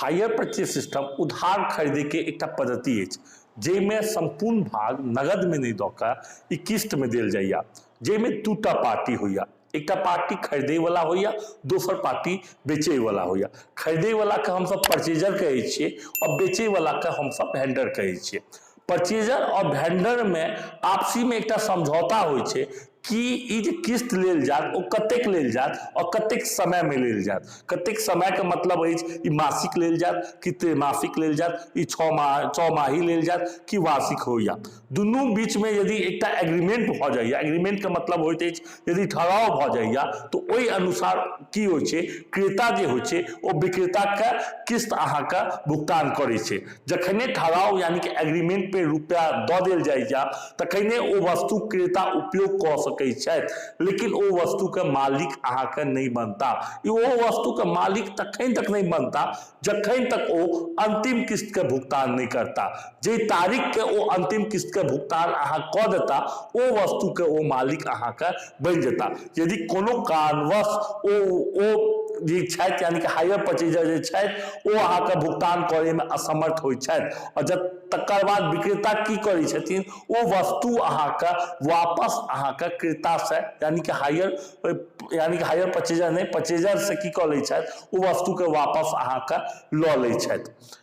Hire purchase system उधार खरीदे के एक पद्धति है जेमें संपूर्ण भाग नगद में नहीं दौका किस्त में दिल जाइया जेमें दूटा पार्टी होइया एक पार्टी खरीदे वाला होइया दोसर पार्टी बेचे वाला होइया। खरीदे वाला के हम सब परचेजर कहे छे और बेचे वाला के हम सब वेंडर कहे छे। परचेजर और वेंडर में आपसी में एक समझौता होय छे कि ई जे किस्त लेल जात ओ कतेक लेल जात और कतेक समय में लेल जात। कतेक समय के मतलब है मासिक लेल जात कि त्रैमासिक लेल जात, ई छमाही लेल जात कि वार्षिक होइया। दुनू बीच में यदि एक एग्रीमेंट भ जाइया, एग्रीमेंट के मतलब होइत अछि यदि ठहराव भ जाइया तो ओहि अनुसार की होइ छै क्रेता जे होइ छै ओ विक्रेता के किस्त अहाँ के भुगतान करे छै। जखने ठहराव यानी कि एग्रीमेंट पे रुपया द देल जाइया तखने ओ वस्तु क्रेता उपयोग क लेकिन वो वस्तु के मालिक अहाँ के नहीं बनता। वो वस्तु के मालिक तखन तक नहीं बनता जखन तक वो अंतिम किस्त के भुगतान नहीं करता। जे तारीख के वो अंतिम किस्त के भुगतान अहाँ क देता वो वस्तु के वो मालिक अहाँ के बन जेता। यदि कोनो कारणवश ओ यानी कि हायर परचेजर वो अहाँ के भुगतान करे में असमर्थ होय और जब तकर बाद विक्रेता की करै छथिन वो वस्तु अहाँ के वापस अहाँ के क्रेता से यानी कि हायर परचेजर नहीं परचेजर से की क लै छथि वो वस्तु के वापस अहाँ के ल लै छथि।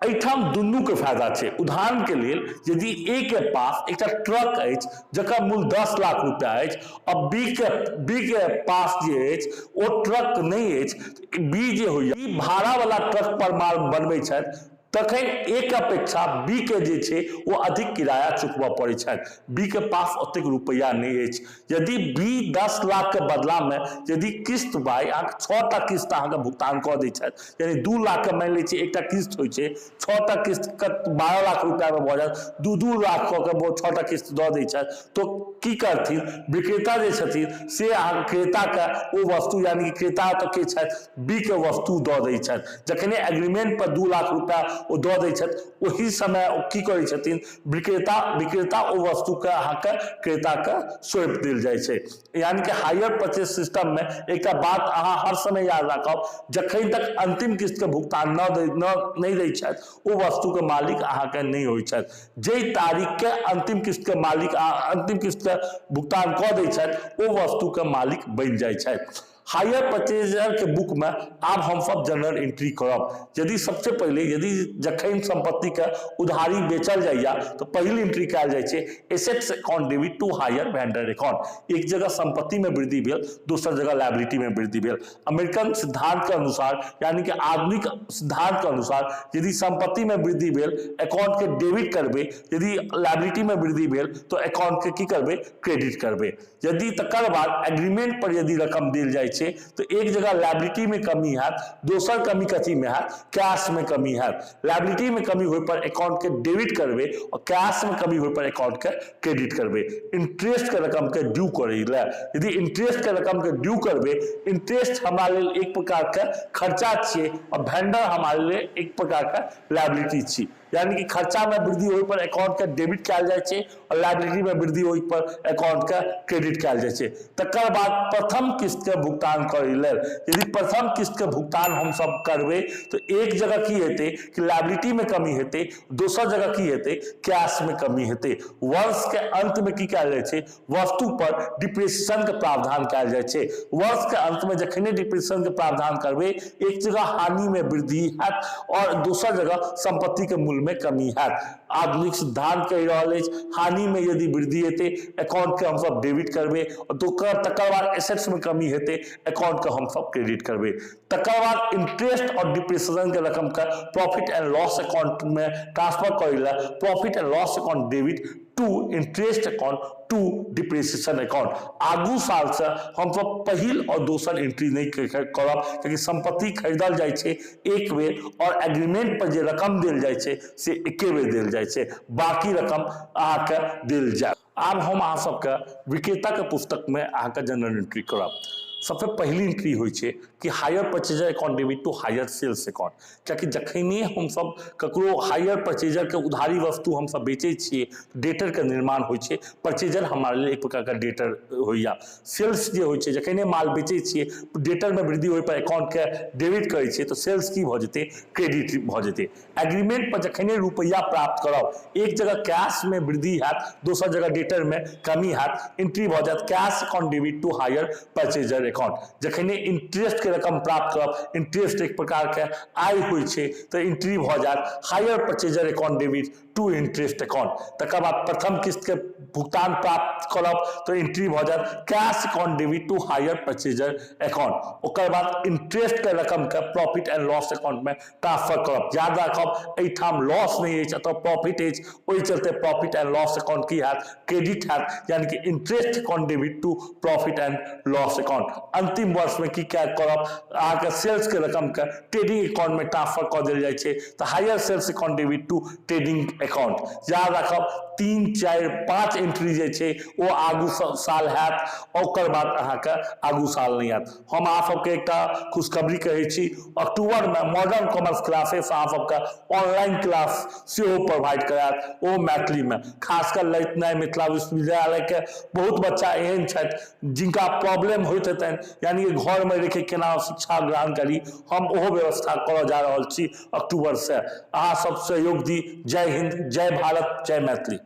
एठाम दुनू के फायदा छे। उदाहरण के लिए यदि ए के पास एक ट्रक अछि जकर मूल्य 10 लाख रुपया अछि और बी के पास जे अछि ओ ट्रक नहीं अछि, बी जे होइया ई भाड़ा वाला ट्रक पर माल बनबै छथि तखन एक अपेक्षा बी के जे छे वो अधिक किराया चुकबा पड़े छथि। बी के पास ओतेक रुपया नहीं अछि। यदि बी 10 लाख के बदला में यदि किस्त बाय 6 टा किस्त अहाँ के भुगतान क दै छथि यानी 2 लाख के मान लै छी एकटा किस्त होइ छै 6 टा किस्त के 12 लाख रुपया में भ जात 2 लाख क के 6 टा किस्त द दै छथि तो की करथिन विक्रेता जे छथिन से अहाँ क्रेता के वो वस्तु यानी कि क्रेता तो के छथि बी के वस्तु द दै छथि। जखने एग्रीमेंट पर 2 लाख रुपया वो द दै छथि ओही समय की करै छथिन विक्रेता ओ वस्तु के अहाँ के क्रेता के सौंप देल जाइ छै। यानी कि हायर परचेज सिस्टम में एक बात अहाँ हर समय याद राखब जखन तक अंतिम किस्त के भुगतान नहीं दै छथि ओ वस्तु के मालिक अहाँ के नहीं होइ छथि। जे तारीख के अंतिम किस्त के मालिक अंतिम किस्त के भुगतान क दै छथि ओ वस्तु के मालिक बन जाइ छथि। हायर परचेजर के बुक में आब हम सब जनरल एंट्री करब। यदि सबसे पहले यदि जखन संपत्ति के उधारी बेचल जाइया तो पहली एंट्री कयल जाइ छै assets account debit to hire vendor account. एक जगह संपत्ति में वृद्धि भेल दूसर जगह लायबिलिटी में वृद्धि भेल। अमेरिकन सिद्धांत के अनुसार यानी कि आधुनिक सिद्धांत के अनुसार यदि संपत्ति में वृद्धि भेल अकाउंट के डेबिट करबे, यदि लायबिलिटी में वृद्धि भेल तो अकाउंट के की करबे क्रेडिट करबे। यदि तकर बाद एग्रीमेंट पर यदि रकम देल जाइ छै तो एक जगह लायबिलिटी में कमी है दोसर कमी कथी में है कैश में कमी है। लायबिलिटी में कमी होय पर अकाउंट के डेबिट करबे और कैश में कमी होय पर अकाउंट के क्रेडिट करबे। इंटरेस्ट के रकम के ड्यू करे ला यदि इंटरेस्ट के रकम के ड्यू करबे, इंटरेस्ट हमारा लेल एक प्रकार के खर्चा छिए और वेंडर हमारे लिए एक प्रकार का लायबिलिटी छी। यानी कि खर्चा में वृद्धि होय पर अकाउंट के डेबिट कयल जाइ छै और लायबिलिटी में वृद्धि होय पर अकाउंट के क्रेडिट कयल जाइ छै। तकर बाद प्रथम किस्त के भुगतान करे लेल यदि प्रथम किस्त के भुगतान हम सब करबे तो एक जगह की हेते कि लायबिलिटी में कमी हेते दोसर जगह की हेते कैश में कमी हेते। वर्ष के अंत में की कयल जाइ छै वस्तु पर डिप्रिसिएशन के प्रावधान कयल जाइ छै। वर्ष के अंत में जखने डिप्रिसिएशन के प्रावधान करबे एक जगह हानि में वृद्धि हैत और दूसर जगह संपत्ति के मूल्य में कमी है। आधुनिक सिद्धांत कह रहा है हानि में यदि वृद्धि हेते अकाउंट के हम सब डेबिट करबे और तकर बाद एसेट्स में कमी हेते अकाउंट के हम सब क्रेडिट करबे। तकर बाद इंटरेस्ट और डिप्रिसिएशन के रकम का प्रॉफिट एंड लॉस अकाउंट में ट्रांसफर करेला profit and loss account debit to interest account to depreciation account. आगू साल से हम सब पहिल और दोसर एंट्री नहीं करब क्योंकि संपत्ति खरीदल जाइ छै एक बेर और एग्रीमेंट पर जे रकम देल जाइ छै से एके बेर देल जाइ छै, बाकी रकम अहाँ के देल जाय। आब हम अहाँ सबके विक्रेता के पुस्तक में अहाँ के जनरल एंट्री करब। सबसे पहली एंट्री होइ छै कि hire purchaser account debit to hire sales account, कियाकि जखने हम सब ककरो हायर परचेजर के उधारी वस्तु हम सब बेचै छियै, डेटर के निर्माण होइ छै। परचेजर हमारे लिए एक प्रकार का डेटर होइया। सेल्स जे होइ छै, जखने माल बेचै छियै, डेटर में वृद्धि होय पर अकाउंट के डेबिट करै छियै, तो सेल्स की भ जेतै, क्रेडिट भ जेतै। एग्रीमेंट पर जखने रुपया प्राप्त करब, एक जगह कैश में वृद्धि हैत, दोसर जगह डेटर में कमी हैत, एंट्री भ जायत cash account debit to hire purchaser account. जखने इंटरेस्ट के रकम प्राप्त करब, इंटरेस्ट एक प्रकार के आय होइ छै, तो एंट्री भ जायत hire purchaser account debit to interest account. तकर बाद प्रथम किस्त के भुगतान प्राप्त करब, तो एंट्री भ जायत cash account debit to hire purchaser account. ओकर बाद इंटरेस्ट के रकम के प्रॉफिट एंड लॉस अकाउंट में ट्रांसफर करब। याद राखब, एठाम लॉस नहीं अछि, अतः प्रॉफिट अछि, ओहि चलते प्रॉफिट एंड लॉस अकाउंट की हैत, क्रेडिट हैत, यानी कि interest account debit to profit and loss account. अंतिम वर्ष में की क्या करब, अहाँके सेल्स के रकम के ट्रेडिंग अकाउंट में ट्रांसफर कर देल जाइ छै, तो higher sales account debit to trading account. याद राखब 3, 4, 5 एंट्री जे छै वो आगू साल हैत, ओकर बाद अहाँके आगू साल नहीं हैत। हम अहाँ सबके एकटा खुशखबरी कहै छी, अक्टूबर में मॉडर्न कॉमर्स क्लासेस अहाँ सबके ऑनलाइन क्लास सेहो प्रोवाइड करायत, ओ मैथिली में। खासकर ललित नारायण मिथिला विश्वविद्यालय के बहुत बच्चा एहन छथि जिनका प्रॉब्लम होइत हेतनि, यानी कि घर में रहि केना शिक्षा ग्रहण करी, हम ओहो व्यवस्था करऽ जा रहल छी अक्टूबर से। अहाँ सब सहयोग दी। जय हिंद, जय भारत, जय मैथिली।